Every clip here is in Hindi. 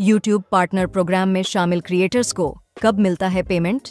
YouTube पार्टनर प्रोग्राम में शामिल क्रिएटर्स को कब मिलता है पेमेंट?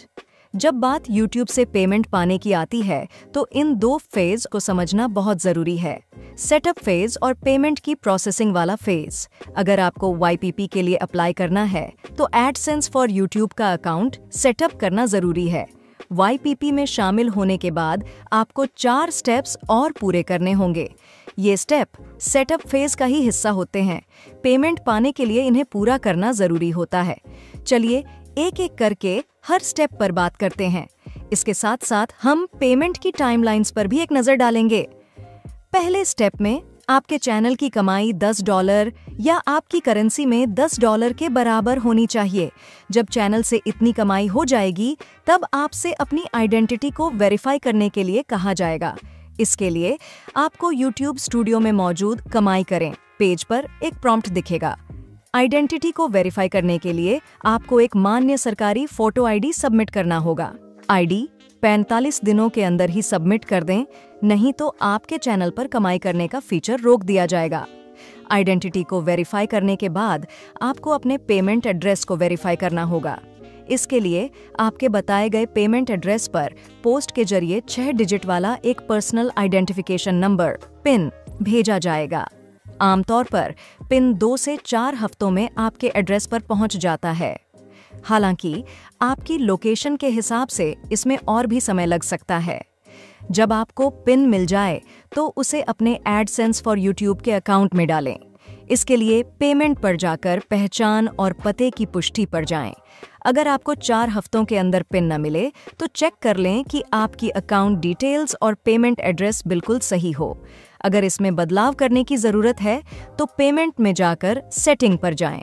जब बात YouTube से पेमेंट पाने की आती है तो इन दो फेज को समझना बहुत जरूरी है। सेटअप फेज और पेमेंट की प्रोसेसिंग वाला फेज। अगर आपको YPP के लिए अप्लाई करना है तो एडसेंस फॉर YouTube का अकाउंट सेटअप करना जरूरी है। YPP में शामिल होने के बाद आपको 4 स्टेप्स और पूरे करने होंगे। ये स्टेप सेटअप फेज का ही हिस्सा होते हैं। पेमेंट पाने के लिए इन्हें पूरा करना जरूरी होता है। चलिए एक एक करके हर स्टेप पर बात करते हैं। इसके साथ साथ हम पेमेंट की टाइमलाइंस पर भी एक नजर डालेंगे। पहले स्टेप में आपके चैनल की कमाई $10 या आपकी करेंसी में $10 के बराबर होनी चाहिए। जब चैनल से इतनी कमाई हो जाएगी तब आपसे अपनी आइडेंटिटी को वेरीफाई करने के लिए कहा जाएगा। इसके लिए आपको YouTube स्टूडियो में मौजूद कमाई करें पेज पर एक प्रॉम्प्ट दिखेगा। आइडेंटिटी को वेरीफाई करने के लिए आपको एक मान्य सरकारी फोटो ID सबमिट करना होगा। ID 45 दिनों के अंदर ही सबमिट कर दें, नहीं तो आपके चैनल पर कमाई करने का फीचर रोक दिया जाएगा। आइडेंटिटी को वेरीफाई करने के बाद आपको अपने पेमेंट एड्रेस को वेरीफाई करना होगा। इसके लिए आपके बताए गए पेमेंट एड्रेस पर पोस्ट के जरिए 6 डिजिट वाला एक पर्सनल आइडेंटिफिकेशन नंबर पिन भेजा जाएगा। आमतौर पर पिन 2 से 4 हफ्तों में आपके एड्रेस पर पहुंच जाता है। हालांकि आपकी लोकेशन के हिसाब से इसमें और भी समय लग सकता है। जब आपको पिन मिल जाए तो उसे अपने एडसेंस फॉर YouTube के अकाउंट में डालें। इसके लिए पेमेंट पर जाकर पहचान और पते की पुष्टि पर जाएं। अगर आपको 4 हफ्तों के अंदर पिन न मिले तो चेक कर लें कि आपकी अकाउंट डिटेल्स और पेमेंट एड्रेस बिल्कुल सही हो। अगर इसमें बदलाव करने की ज़रूरत है तो पेमेंट में जाकर सेटिंग पर जाएं।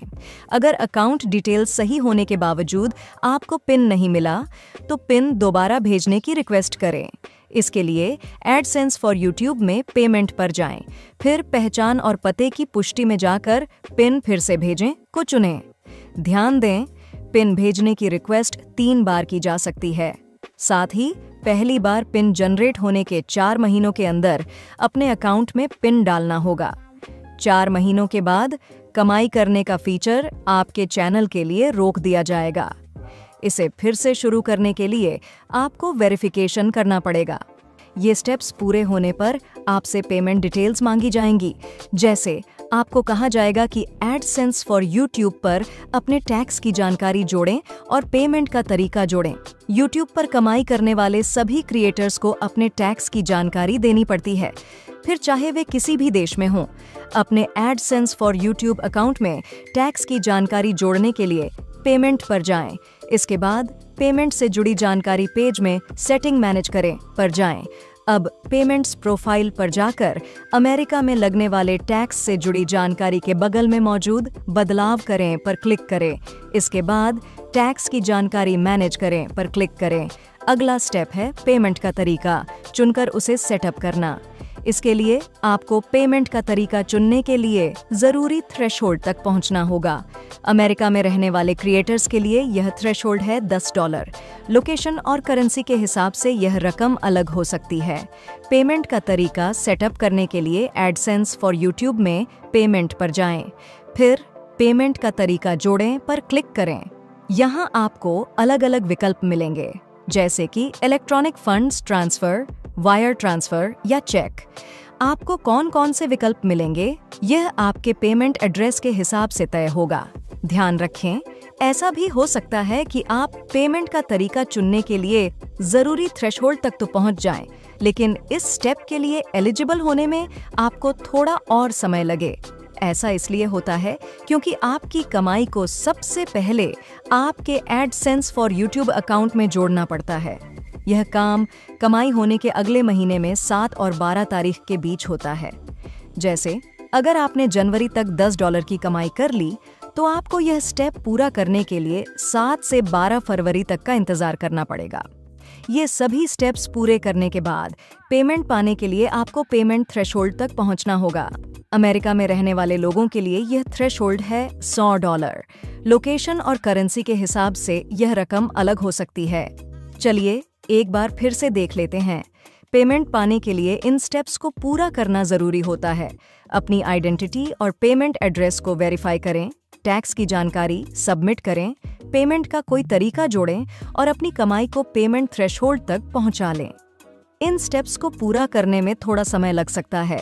अगर अकाउंट डिटेल्स सही होने के बावजूद आपको पिन नहीं मिला तो पिन दोबारा भेजने की रिक्वेस्ट करें। इसके लिए एडसेंस फॉर YouTube में पेमेंट पर जाएं, फिर पहचान और पते की पुष्टि में जाकर पिन फिर से भेजें को चुनें। ध्यान दें, पिन भेजने की रिक्वेस्ट 3 बार की जा सकती है। साथ ही पहली बार पिन जनरेट होने के 4 महीनों के अंदर अपने अकाउंट में पिन डालना होगा। 4 महीनों के बाद कमाई करने का फीचर आपके चैनल के लिए रोक दिया जाएगा। इसे फिर से शुरू करने के लिए आपको वेरिफिकेशन करना पड़ेगा। ये स्टेप्स पूरे होने पर आपसे पेमेंट डिटेल्स मांगी जाएंगी। जैसे आपको कहा जाएगा कि एडसेंस फॉर YouTube पर अपने टैक्स की जानकारी जोड़ें और पेमेंट का तरीका जोड़ें। YouTube पर कमाई करने वाले सभी क्रिएटर्स को अपने टैक्स की जानकारी देनी पड़ती है, फिर चाहे वे किसी भी देश में हों। अपने एडसेंस फॉर YouTube अकाउंट में टैक्स की जानकारी जोड़ने के लिए पेमेंट पर जाएं। इसके बाद पेमेंट से जुड़ी जानकारी पेज में सेटिंग मैनेज करें पर जाएं। अब पेमेंट्स प्रोफाइल पर जाकर अमेरिका में लगने वाले टैक्स से जुड़ी जानकारी के बगल में मौजूद बदलाव करें पर क्लिक करें। इसके बाद टैक्स की जानकारी मैनेज करें पर क्लिक करें। अगला स्टेप है पेमेंट का तरीका चुनकर उसे सेटअप करना। इसके लिए आपको पेमेंट का तरीका चुनने के लिए जरूरी थ्रेशोल्ड तक पहुंचना होगा। अमेरिका में रहने वाले क्रिएटर्स के लिए यह थ्रेशोल्ड है $10। लोकेशन और करेंसी के हिसाब से यह रकम अलग हो सकती है। पेमेंट का तरीका सेटअप करने के लिए एडसेंस फॉर YouTube में पेमेंट पर जाएं, फिर पेमेंट का तरीका जोड़ें पर क्लिक करें। यहाँ आपको अलग अलग विकल्प मिलेंगे, जैसे कि electronic funds transfer, wire transfer या चेक। आपको कौन कौन से विकल्प मिलेंगे यह आपके पेमेंट एड्रेस के हिसाब से तय होगा। ध्यान रखें, ऐसा भी हो सकता है कि आप पेमेंट का तरीका चुनने के लिए जरूरी थ्रेशोल्ड तक तो पहुंच जाएं, लेकिन इस स्टेप के लिए एलिजिबल होने में आपको थोड़ा और समय लगे। ऐसा इसलिए होता है क्योंकि आपकी कमाई को सबसे पहले आपके एडसेंस फॉर YouTube अकाउंट में जोड़ना पड़ता है। यह काम कमाई होने के अगले महीने में 7 और 12 तारीख के बीच होता है। जैसे अगर आपने जनवरी तक $10 की कमाई कर ली तो आपको यह स्टेप पूरा करने के लिए 7 से 12 फरवरी तक का इंतजार करना पड़ेगा। ये सभी स्टेप्स पूरे करने के बाद पेमेंट पाने के लिए आपको पेमेंट थ्रेशोल्ड तक पहुंचना होगा। अमेरिका में रहने वाले लोगों के लिए यह थ्रेशोल्ड है $100। लोकेशन और करेंसी के हिसाब से यह रकम अलग हो सकती है। चलिए एक बार फिर से देख लेते हैं। पेमेंट पाने के लिए इन स्टेप्स को पूरा करना जरूरी होता है। अपनी आइडेंटिटी और पेमेंट एड्रेस को वेरीफाई करें, टैक्स की जानकारी सबमिट करें, पेमेंट का कोई तरीका जोड़ें और अपनी कमाई को पेमेंट थ्रेशोल्ड तक पहुंचा लें। इन स्टेप्स को पूरा करने में थोड़ा समय लग सकता है,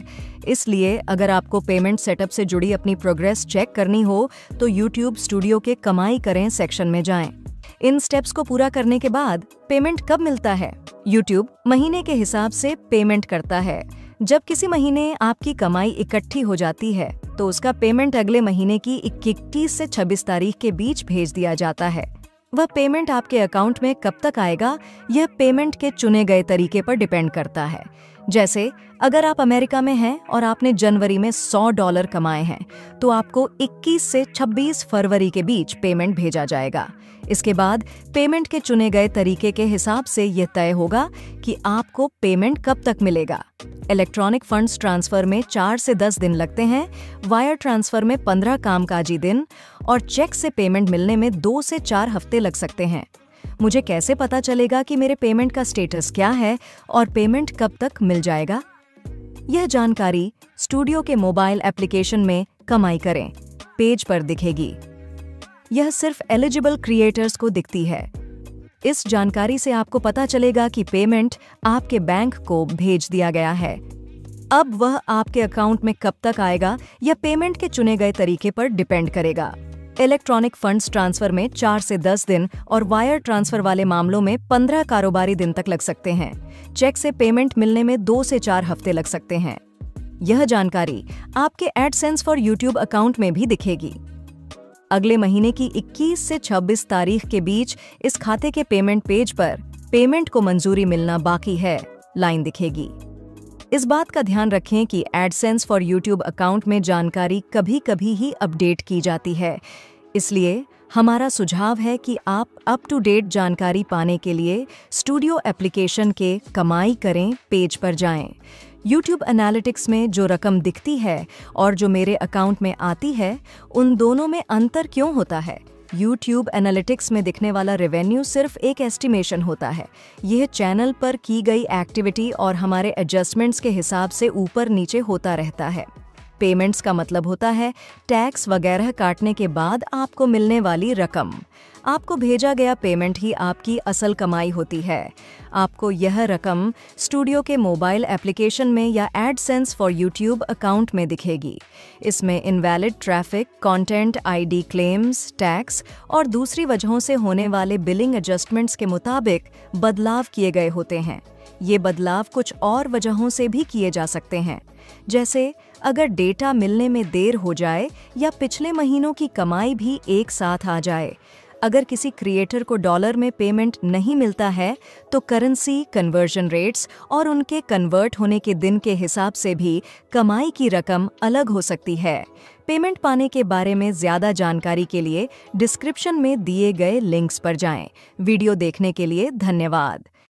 इसलिए अगर आपको पेमेंट सेटअप से जुड़ी अपनी प्रोग्रेस चेक करनी हो तो YouTube स्टूडियो के कमाई करें सेक्शन में जाएं। इन स्टेप्स को पूरा करने के बाद पेमेंट कब मिलता है? YouTube महीने के हिसाब से पेमेंट करता है। जब किसी महीने आपकी कमाई इकट्ठी हो जाती है तो उसका पेमेंट अगले महीने की 21 से 26 तारीख के बीच भेज दिया जाता है। वह पेमेंट आपके अकाउंट में कब तक आएगा, यह पेमेंट के चुने गए तरीके पर डिपेंड करता है। जैसे अगर आप अमेरिका में हैं और आपने जनवरी में $100 कमाए हैं तो आपको 21 से 26 फरवरी के बीच पेमेंट भेजा जाएगा। इसके बाद पेमेंट के चुने गए तरीके के हिसाब से यह तय होगा कि आपको पेमेंट कब तक मिलेगा। इलेक्ट्रॉनिक फंड्स ट्रांसफर में 4 से 10 दिन लगते हैं, वायर ट्रांसफर में 15 कामकाजी दिन और चेक से पेमेंट मिलने में 2 से 4 हफ्ते लग सकते हैं। मुझे कैसे पता चलेगा कि मेरे पेमेंट का स्टेटस क्या है और पेमेंट कब तक मिल जाएगा? यह जानकारी स्टूडियो के मोबाइल एप्लीकेशन में कमाई करें पेज पर दिखेगी। यह सिर्फ एलिजिबल क्रिएटर्स को दिखती है। इस जानकारी से आपको पता चलेगा कि पेमेंट आपके बैंक को भेज दिया गया है। अब वह आपके अकाउंट में कब तक आएगा यह पेमेंट के चुने गए तरीके पर डिपेंड करेगा। इलेक्ट्रॉनिक फंड्स ट्रांसफर में 4 से 10 दिन और वायर ट्रांसफर वाले मामलों में 15 कारोबारी दिन तक लग सकते हैं। चेक से पेमेंट मिलने में 2 से 4 हफ्ते लग सकते हैं। यह जानकारी आपके एडसेंस फॉर यूट्यूब अकाउंट में भी दिखेगी। अगले महीने की 21 से 26 तारीख के बीच इस खाते के पेमेंट पेज पर पेमेंट को मंजूरी मिलना बाकी है लाइन दिखेगी। इस बात का ध्यान रखें कि एडसेंस फॉर यूट्यूब अकाउंट में जानकारी कभी-कभी ही अपडेट की जाती है, इसलिए हमारा सुझाव है कि आप अप टू डेट जानकारी पाने के लिए स्टूडियो एप्लीकेशन के कमाई करें पेज पर जाएं। YouTube एनालिटिक्स में जो रकम दिखती है और जो मेरे अकाउंट में आती है, उन दोनों में अंतर क्यों होता है? YouTube एनालिटिक्स में दिखने वाला रेवेन्यू सिर्फ एक एस्टिमेशन होता है। यह चैनल पर की गई एक्टिविटी और हमारे एडजस्टमेंट्स के हिसाब से ऊपर नीचे होता रहता है। पेमेंट्स का मतलब होता है टैक्स वगैरह काटने के बाद आपको मिलने वाली रकम। आपको भेजा गया पेमेंट ही आपकी असल कमाई होती है। आपको यह रकम स्टूडियो के मोबाइल एप्लीकेशन में या एडसेंस फॉर यूट्यूब अकाउंट में दिखेगी। इसमें invalid traffic, content ID claims, tax और दूसरी वजहों से होने वाले बिलिंग एडजस्टमेंट्स के मुताबिक बदलाव किए गए होते हैं। ये बदलाव कुछ और वजहों से भी किए जा सकते हैं, जैसे अगर डेटा मिलने में देर हो जाए या पिछले महीनों की कमाई भी एक साथ आ जाए। अगर किसी क्रिएटर को डॉलर में पेमेंट नहीं मिलता है तो करेंसी कन्वर्जन रेट्स और उनके कन्वर्ट होने के दिन के हिसाब से भी कमाई की रकम अलग हो सकती है। पेमेंट पाने के बारे में ज़्यादा जानकारी के लिए डिस्क्रिप्शन में दिए गए लिंक्स पर जाएं। वीडियो देखने के लिए धन्यवाद।